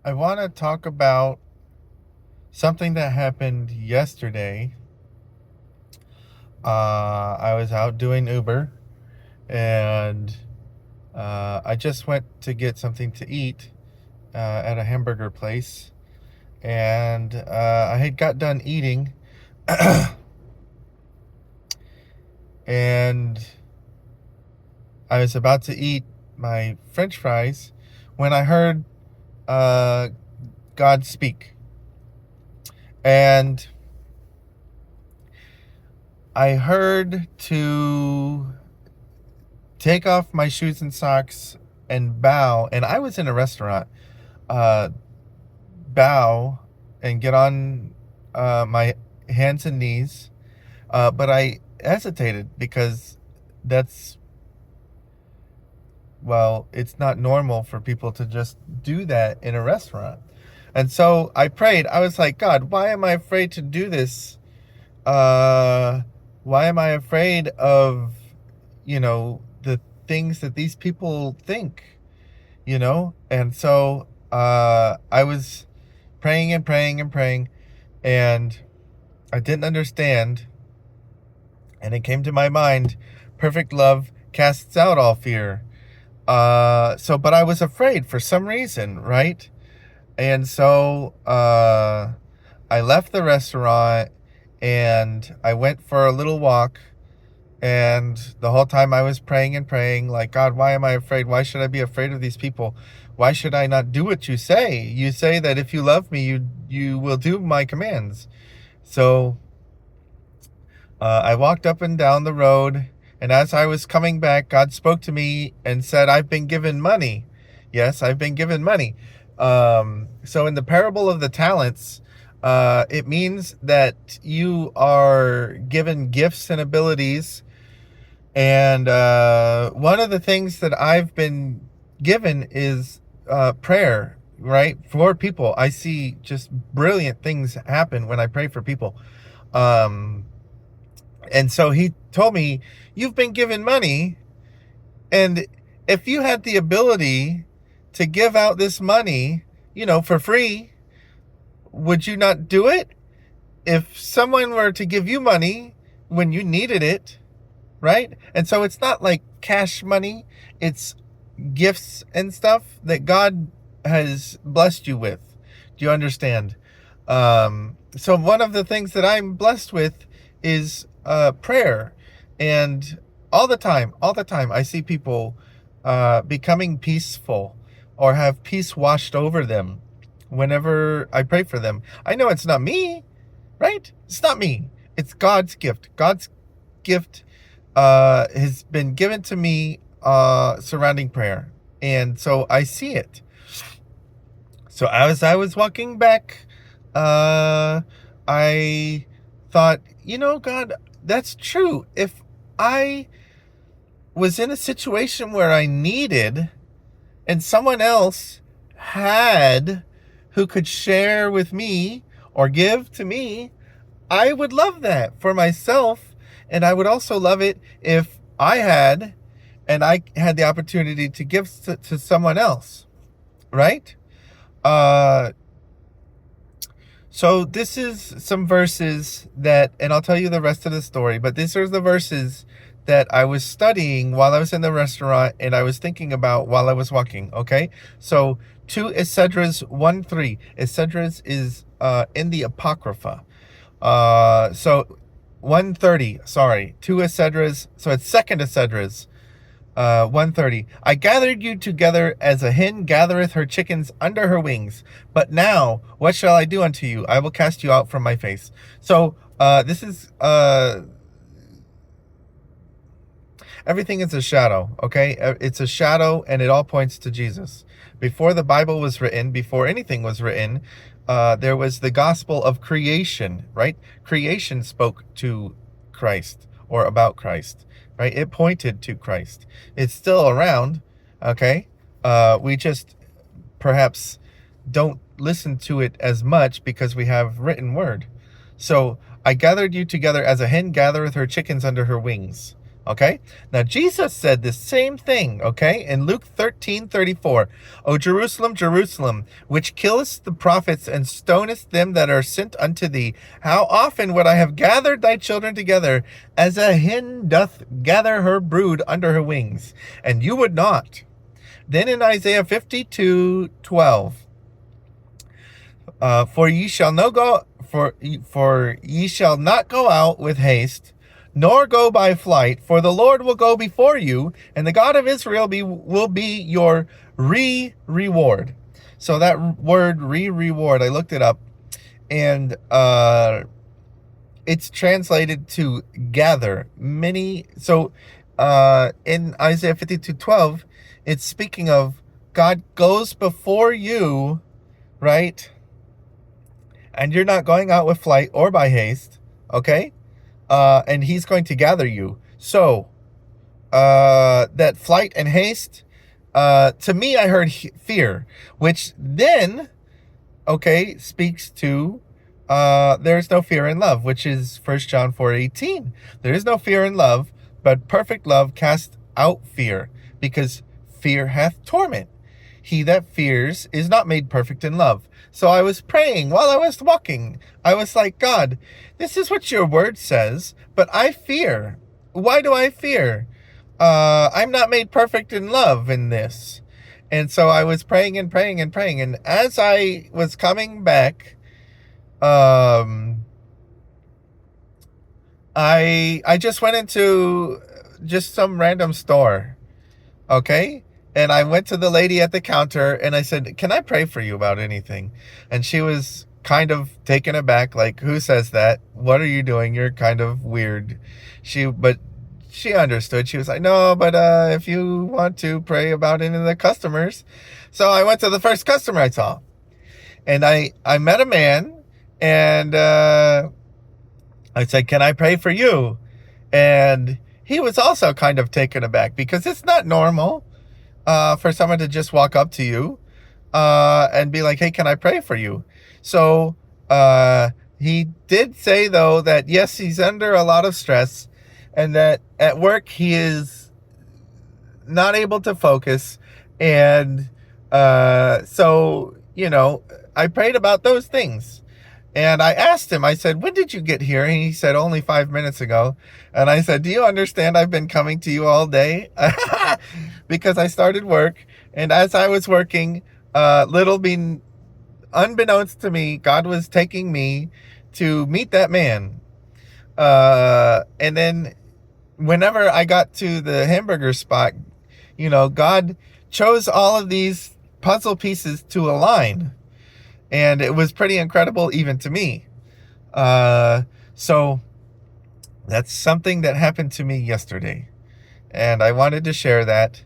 I want to talk about something that happened yesterday. I was out doing Uber and I just went to get something to eat at a hamburger place. And I had got done eating and I was about to eat my french fries when I heard uh, God speak. And I heard to take off my shoes and socks and bow. And I was in a restaurant. Uh, Bow and get on my hands and knees. But I hesitated because that's, well, it's not normal for people to just do that in a restaurant. And so I prayed. I was like, God, why am I afraid to do this? Uh, why am I afraid of, the things that these people think? And so I was praying and praying and praying, and I didn't understand, and it came to my mind, perfect love casts out all fear. But I was afraid for some reason, right? And so I left the restaurant and I went for a little walk. And the whole time I was praying and praying, like, God, why am I afraid? Why should I be afraid of these people? Why should I not do what you say? You say that if you love me, you will do my commands. So I walked up and down the road, and as I was coming back, God spoke to me and said, I've been given money. Yes, I've been given money. So in the parable of the talents, it means that you are given gifts and abilities. And one of the things that I've been given is prayer, right? For people. I see just brilliant things happen when I pray for people. Um, and so he told me, you've been given money. And if you had the ability to give out this money, for free, would you not do it? If someone were to give you money when you needed it, right? And so it's not like cash money, it's gifts and stuff that God has blessed you with. Do you understand? So one of the things that I'm blessed with is prayer. And all the time, I see people becoming peaceful or have peace washed over them whenever I pray for them. I know it's not me, right? It's not me. It's God's gift. God's gift has been given to me surrounding prayer. And so I see it. So as I was walking back, I thought, God, that's true. If I was in a situation where I needed and someone else had who could share with me or give to me, I would love that for myself. And I would also love it if I had the opportunity to give to someone else, right? Uh, so this is some verses that, and I'll tell you the rest of the story, but these are the verses that I was studying while I was in the restaurant and I was thinking about while I was walking, okay? So 2 Esdras 1:3. Esdras is in the Apocrypha. So 130, sorry, 2 Esdras, so it's 2nd Esdras 130. I gathered you together as a hen gathereth her chickens under her wings. But now, what shall I do unto you? I will cast you out from my face. So, this is, everything is a shadow, okay? It's a shadow and it all points to Jesus. Before the Bible was written, before anything was written, there was the gospel of creation, right? Creation spoke to Christ or about Christ, right? It pointed to Christ. It's still around, okay? We just perhaps don't listen to it as much because we have written word. So I gathered you together as a hen gathereth her chickens under her wings. Okay? Now, Jesus said the same thing, okay, in Luke 13:34. O Jerusalem, Jerusalem, which killest the prophets and stonest them that are sent unto thee, how often would I have gathered thy children together, as a hen doth gather her brood under her wings, and you would not. Then in Isaiah 52:12, for ye shall no go for ye shall not go out with haste, nor go by flight, for the Lord will go before you, and the God of Israel will be your reward. So that word reward, I looked it up, and it's translated to gather many. So in Isaiah 52:12, it's speaking of God goes before you, right? And you're not going out with flight or by haste, okay? And he's going to gather you. So that flight and haste, to me, I heard fear, which then, okay, speaks to there is no fear in love, which is 1 John 4:18. There is no fear in love, but perfect love casts out fear, because fear hath torment. He that fears is not made perfect in love. So I was praying while I was walking. I was like, God, this is what your word says, but I fear. Why do I fear? I'm not made perfect in love in this. And so I was praying and praying and praying. And as I was coming back, I just went into just some random store. Okay? And I went to the lady at the counter and I said, can I pray for you about anything? And she was kind of taken aback, like, who says that? What are you doing? You're kind of weird. But she understood. She was like, no, but if you want to pray about any of the customers. So I went to the first customer I saw. And I met a man, and I said, can I pray for you? And he was also kind of taken aback, because it's not normal for someone to just walk up to you and be like, hey, can I pray for you? So he did say, though, that yes, he's under a lot of stress, and that at work he is not able to focus. And so, I prayed about those things. And I asked him, I said, when did you get here? And he said, only 5 minutes ago. And I said, do you understand I've been coming to you all day? Because I started work. And as I was working, unbeknownst to me, God was taking me to meet that man. And then whenever I got to the hamburger spot, God chose all of these puzzle pieces to align. And it was pretty incredible even to me. So that's something that happened to me yesterday. And I wanted to share that.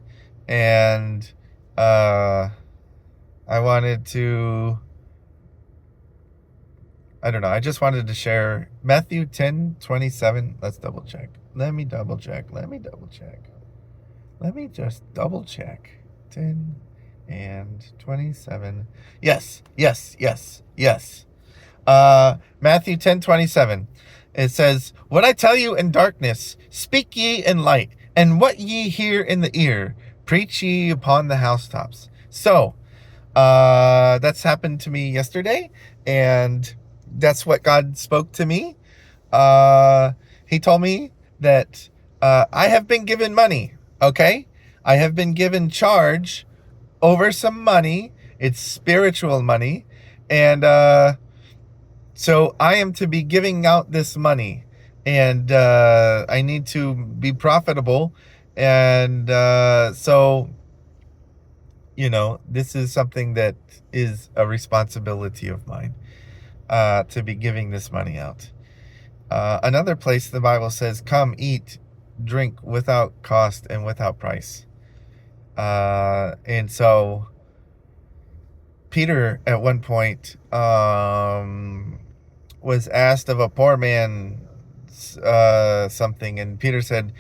And I just wanted to share Matthew 10:27. Let's double check. Let me just double check. 10 and 27. Yes. Matthew 10:27. It says, what I tell you in darkness, speak ye in light, and what ye hear in the ear, preach ye upon the housetops. So, that's happened to me yesterday, and that's what God spoke to me. He told me that I have been given money, okay? I have been given charge over some money. It's spiritual money. And so I am to be giving out this money. And I need to be profitable. And so, this is something that is a responsibility of mine, to be giving this money out. Another place the Bible says, come, eat, drink without cost and without price. And so Peter at one point was asked of a poor man something, and Peter said,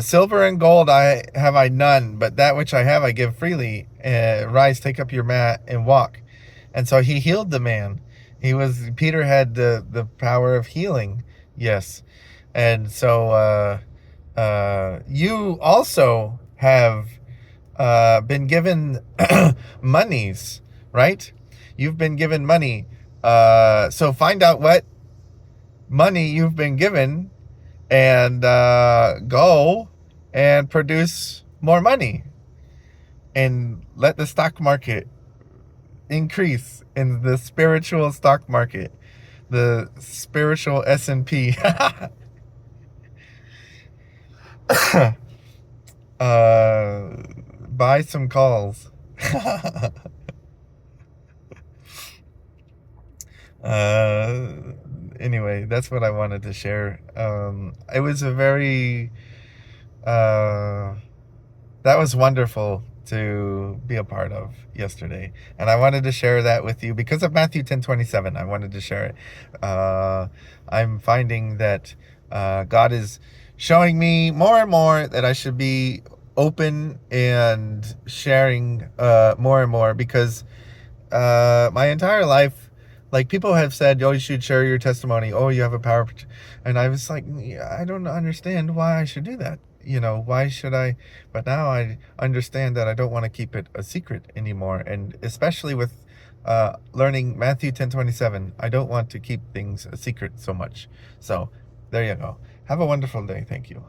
silver and gold have I none, but that which I have I give freely. Rise, take up your mat and walk. And so he healed the man. Peter had the power of healing. Yes. And so You also have been given monies, right? You've been given money. So find out what money you've been given and go and produce more money and let the stock market increase in the spiritual stock market, the spiritual S&P. Buy some calls. uh, anyway, that's what I wanted to share. It was a very that was wonderful to be a part of yesterday, and I wanted to share that with you because of Matthew 10:27. I wanted to share it. I'm finding that God is showing me more and more that I should be open and sharing more and more, because my entire life, like, people have said, oh, you should share your testimony, oh, you have a power, and I was like, "Yeah, I don't understand why I should do that, why should I?" But now I understand that I don't want to keep it a secret anymore, and especially with learning Matthew 10:27, I don't want to keep things a secret so much. So there you go. Have a wonderful day. Thank you.